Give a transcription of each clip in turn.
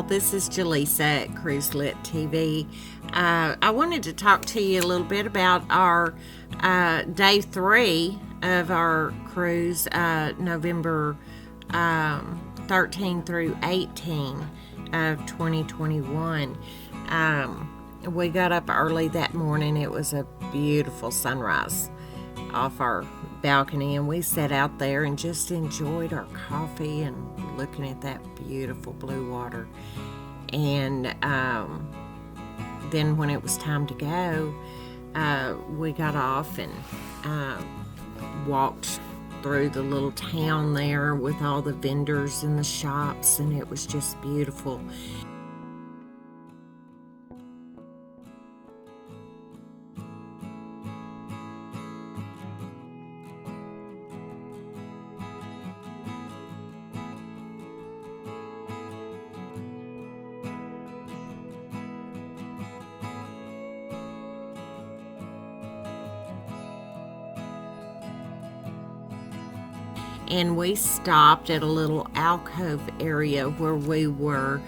y'all. This is Jaleesa at Cruise Lit TV. I wanted to talk to you a little bit about our day 3 of our cruise, November 13 through 18 of 2021. We got up early that morning. It was a beautiful sunrise off our balcony, and we sat out there and just enjoyed our coffee and looking at that beautiful blue water. And then when it was time to go, we got off and walked through the little town there with all the vendors and the shops, and it was just beautiful. And we stopped at a little alcove area where we were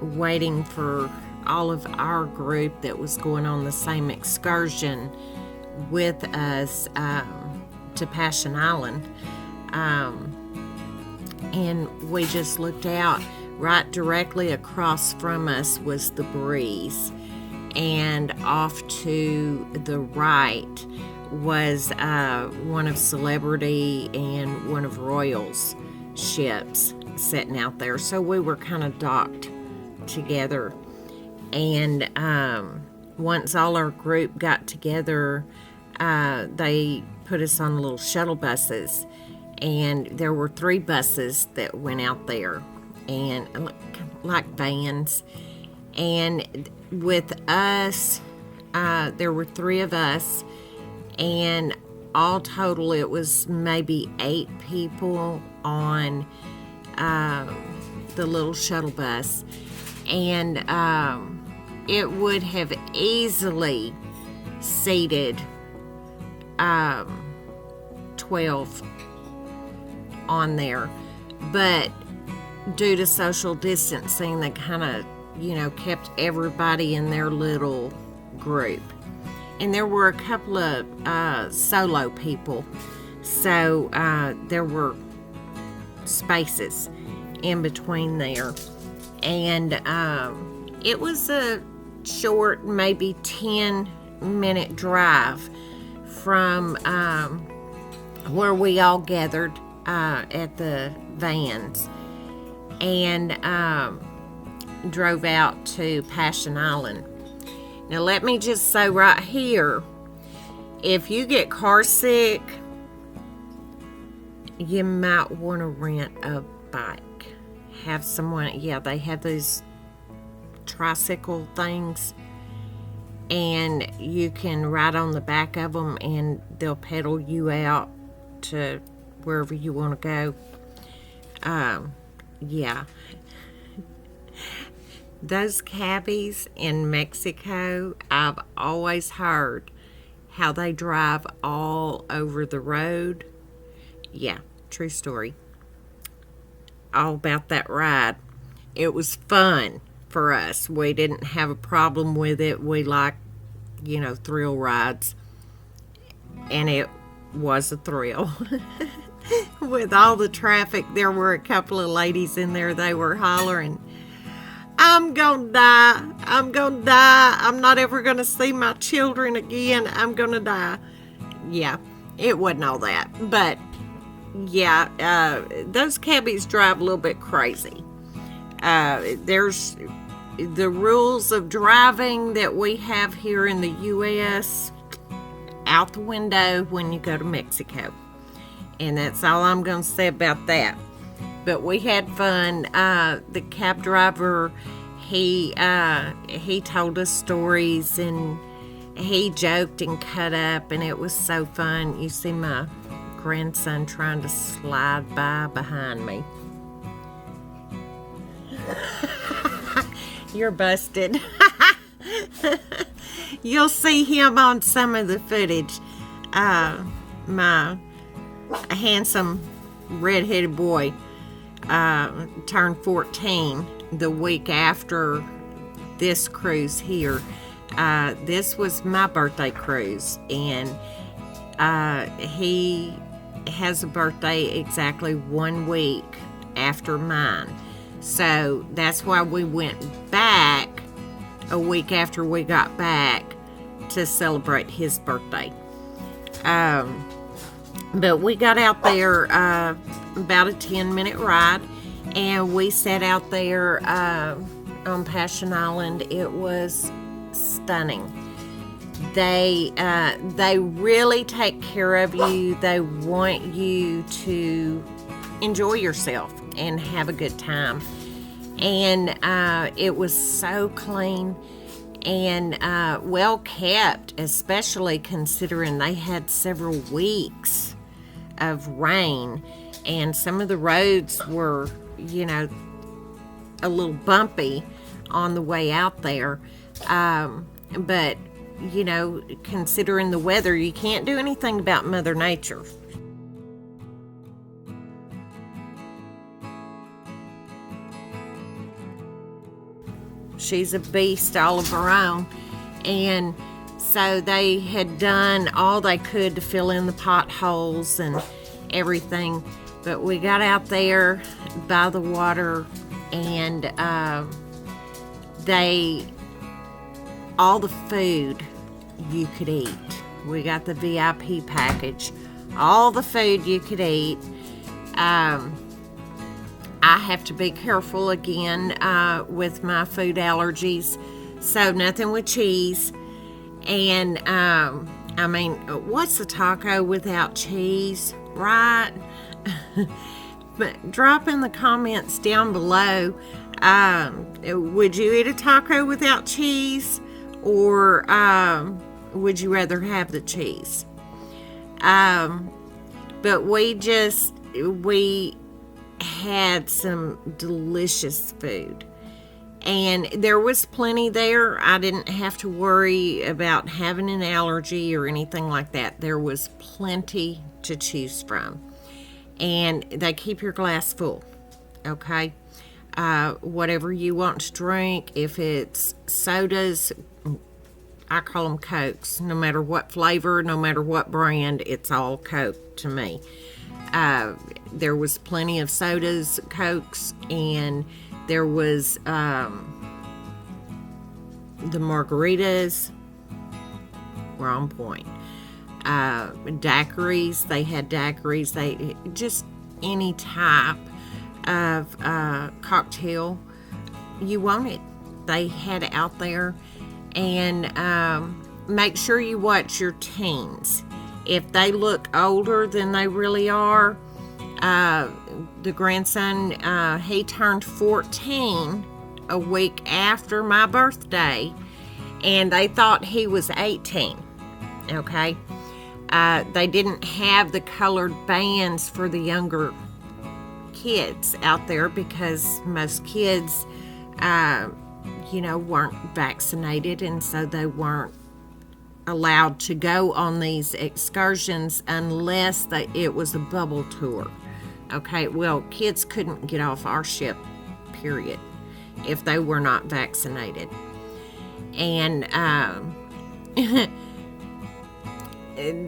waiting for all of our group that was going on the same excursion with us to Passion Island. And we just looked out. Right directly across from us was the breeze, and off to the right was one of Celebrity and one of Royal's ships sitting out there. So we were kind of docked together. And once all our group got together, they put us on little shuttle buses. And there were 3 buses that went out there, and like vans. And with us, there were 3 of us. And all total, it was maybe 8 people on the little shuttle bus. And it would have easily seated 12 on there. But due to social distancing, they kind of, kept everybody in their little group. And there were a couple of solo people, so there were spaces in between there. And it was a short, maybe 10-minute drive from where we all gathered at the vans, and drove out to Passion Island. Now, let me just say right here, if you get car sick, you might want to rent a bike. Have someone, they have those tricycle things, and you can ride on the back of them, and they'll pedal you out to wherever you want to go. Those cabbies in Mexico, I've always heard how they drive all over the road. Yeah, true story. All about that ride. It was fun for us. We didn't have a problem with it. We like, thrill rides. And it was a thrill. With all the traffic, there were a couple of ladies in there. They were hollering, "I'm gonna die. I'm gonna die. I'm not ever gonna see my children again. I'm gonna die." Yeah, it wasn't all that. But, those cabbies drive a little bit crazy. There's the rules of driving that we have here in the U.S. out the window when you go to Mexico. And that's all I'm going to say about that. But we had fun. The cab driver, he told us stories, and he joked and cut up, and it was so fun. You see my grandson trying to slide by behind me. You're busted. You'll see him on some of the footage. My handsome red-headed boy turned 14 the week after this cruise here. This was my birthday cruise, and he has a birthday exactly 1 week after mine. So that's why we went back a week after we got back to celebrate his birthday. But we got out there about a 10-minute ride, and we sat out there on Passion Island. It was stunning. They really take care of you. They want you to enjoy yourself and have a good time. And it was so clean and well kept, especially considering they had several weeks of rain, and some of the roads were, a little bumpy on the way out there. But, considering the weather, you can't do anything about Mother Nature. She's a beast all of her own. And so they had done all they could to fill in the potholes and everything. But we got out there by the water, and all the food you could eat. We got the VIP package. All the food you could eat. I have to be careful again with my food allergies. So nothing with cheese. And, what's a taco without cheese, right? But drop in the comments down below, would you eat a taco without cheese, or would you rather have the cheese? But we had some delicious food. And there was plenty there. I didn't have to worry about having an allergy or anything like that. There was plenty to choose from. And they keep your glass full, okay? Whatever you want to drink, if it's sodas, I call them Cokes. No matter what flavor, no matter what brand, it's all Coke to me. There was plenty of sodas, Cokes, and there was the margaritas were on point. Daiquiris, they had daiquiris. They just any type of cocktail you wanted, they had out there. And make sure you watch your teens. If they look older than they really are, the grandson, he turned 14 a week after my birthday, and they thought he was 18, okay? They didn't have the colored bands for the younger kids out there because most kids, weren't vaccinated, and so they weren't allowed to go on these excursions unless it was a bubble tour. Okay, well, kids couldn't get off our ship, period, if they were not vaccinated. And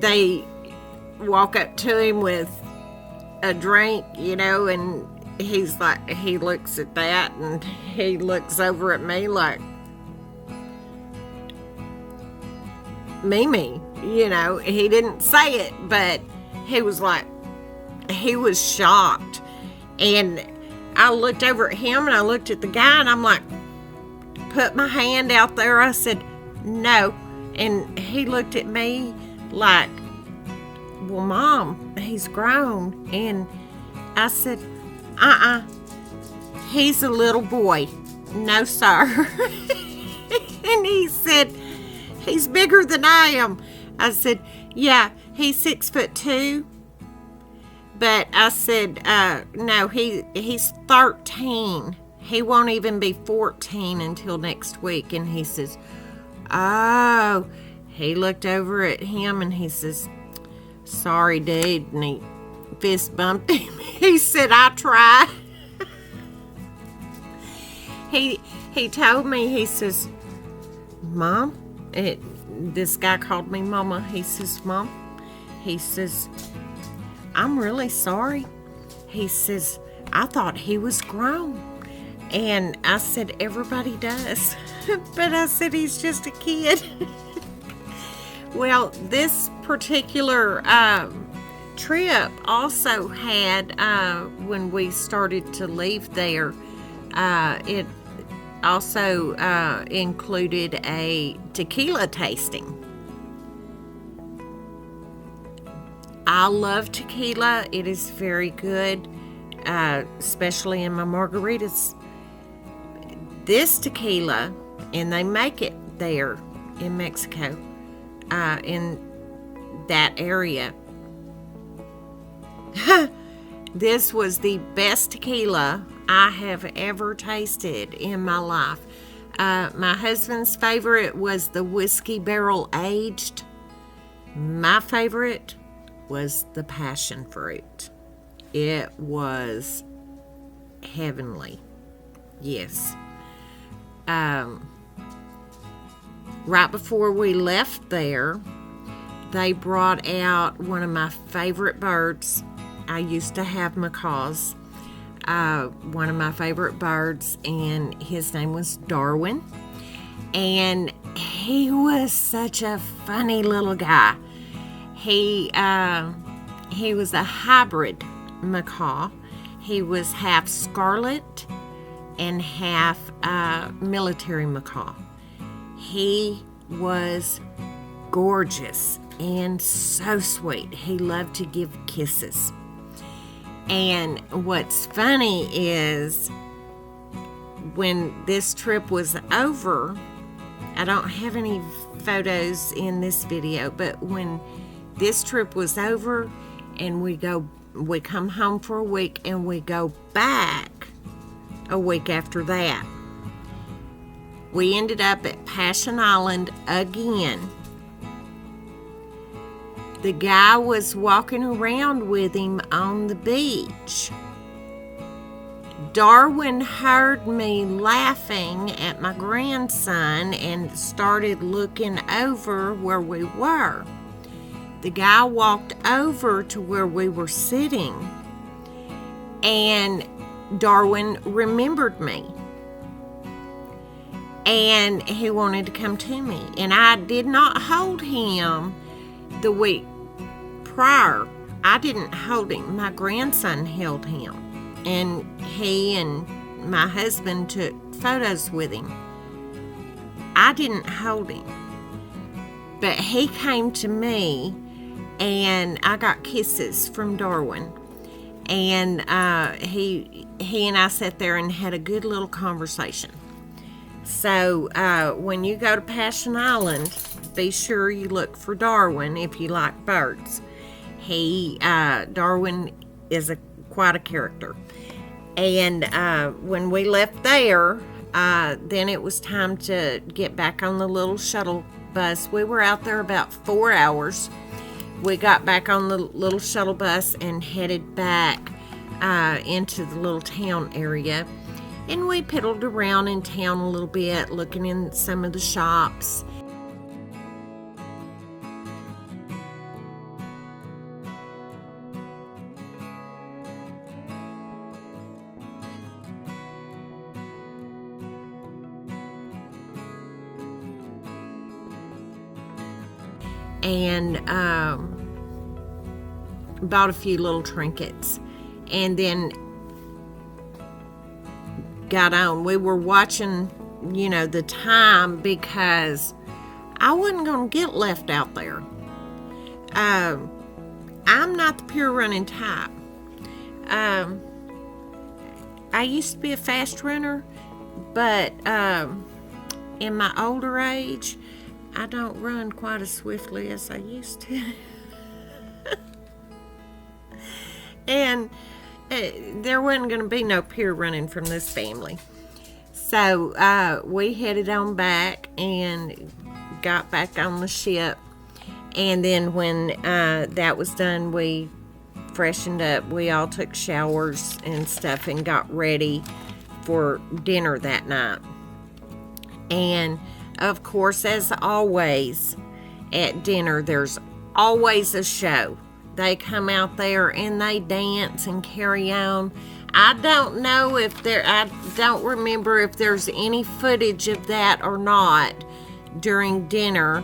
they walk up to him with a drink, and he's like, he looks at that, and he looks over at me like, Mimi, he didn't say it, but he was like, he was shocked. And I looked over at him, and I looked at the guy, and I'm like, put my hand out there. I said, no. And he looked at me like, well, Mom, he's grown. And I said, he's a little boy. No, sir. And he said, he's bigger than I am. I said, yeah, he's 6'2". But I said, no, he's 13. He won't even be 14 until next week. And he says, oh. He looked over at him, and he says, sorry, dude. And he fist bumped him. He said, I tried. he told me, he says, Mom, this guy called me Mama. He says, Mom, he says, I'm really sorry. He says, I thought he was grown. And I said, everybody does. But I said, he's just a kid. Well, this particular trip also had, when we started to leave there, it also included a tequila tasting. I love tequila. It is very good, especially in my margaritas. This tequila, and they make it there in Mexico, in that area. This was the best tequila I have ever tasted in my life. My husband's favorite was the whiskey barrel aged. My favorite was the passion fruit. It was heavenly. Yes. Right before we left there, they brought out one of my favorite birds. I used to have macaws. One of my favorite birds, and his name was Darwin. And he was such a funny little guy. He was a hybrid macaw. He was half scarlet and half military macaw. He was gorgeous and so sweet. He loved to give kisses. And what's funny is when this trip was over, I don't have any photos in this video, but when this trip was over and we come home for a week and we go back a week after that, we ended up at Passion Island again. The guy was walking around with him on the beach. Darwin heard me laughing at my grandson and started looking over where we were. The guy walked over to where we were sitting, and Darwin remembered me. And he wanted to come to me. And I did not hold him the week prior. I didn't hold him. My grandson held him. And he and my husband took photos with him. I didn't hold him. But he came to me, and I got kisses from Darwin. And he and I sat there and had a good little conversation. So when you go to Passion Island, be sure you look for Darwin if you like birds. Darwin is quite a character. And when we left there, then it was time to get back on the little shuttle bus. We were out there about 4 hours. We got back on the little shuttle bus and headed back into the little town area. And we piddled around in town a little bit, looking in some of the shops. And bought a few little trinkets. And then got on. We were watching, the time, because I wasn't going to get left out there. I'm not the pure running type. I used to be a fast runner, but in my older age, I don't run quite as swiftly as I used to. And there wasn't going to be no pure running from this family. So we headed on back and got back on the ship. And then when that was done, we freshened up. We all took showers and stuff and got ready for dinner that night. And of course, as always, at dinner, there's always a show. They come out there and they dance and carry on. I don't remember if there's any footage of that or not during dinner,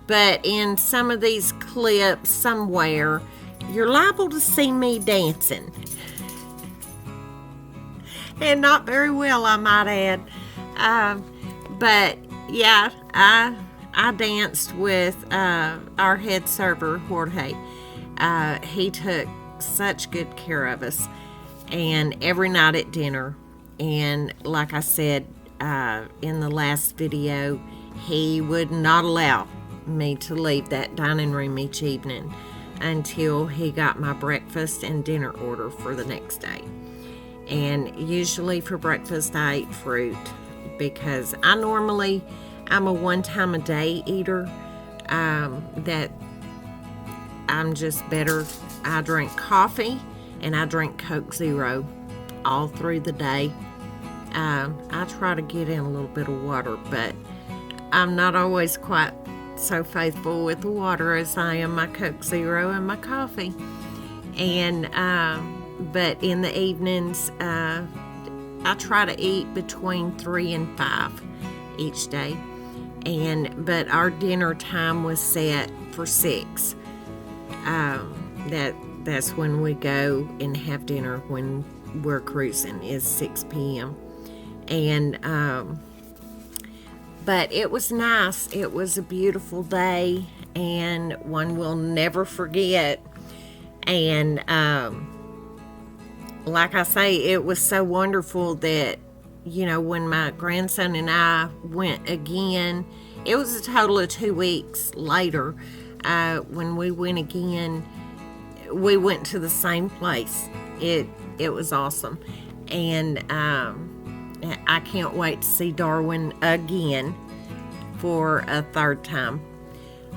but in some of these clips somewhere, you're liable to see me dancing. And not very well, I might add. But yeah, I danced with our head server, Jorge. He took such good care of us, and every night at dinner. And like I said in the last video, he would not allow me to leave that dining room each evening until he got my breakfast and dinner order for the next day. And usually for breakfast I eat fruit, because I'm a one-time-a-day eater, that I'm just better. I drink coffee and I drink Coke Zero all through the day. I try to get in a little bit of water, but I'm not always quite so faithful with the water as I am my Coke Zero and my coffee. And but in the evenings, I try to eat between 3 and 5 each day. But our dinner time was set for 6. That's when we go and have dinner when we're cruising, is 6 p.m. And but it was nice. It was a beautiful day, and one we'll never forget. And like I say, it was so wonderful that, when my grandson and I went again, it was a total of 2 weeks later. When we went again, we went to the same place. It was awesome. And I can't wait to see Darwin again for a 3rd time.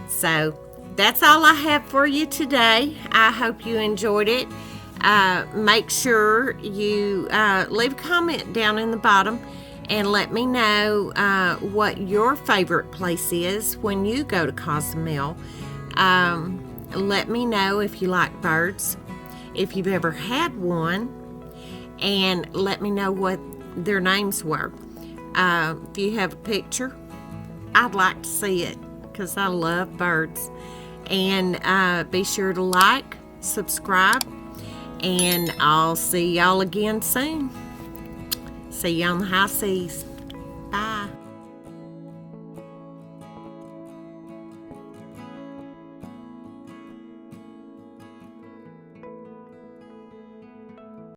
So that's all I have for you today. I hope you enjoyed it. Make sure you leave a comment down in the bottom and let me know what your favorite place is when you go to Cozumel. Let me know if you like birds, if you've ever had one, and let me know what their names were. If you have a picture, I'd like to see it, because I love birds. And be sure to like, subscribe, and I'll see y'all again soon. See you on the high seas.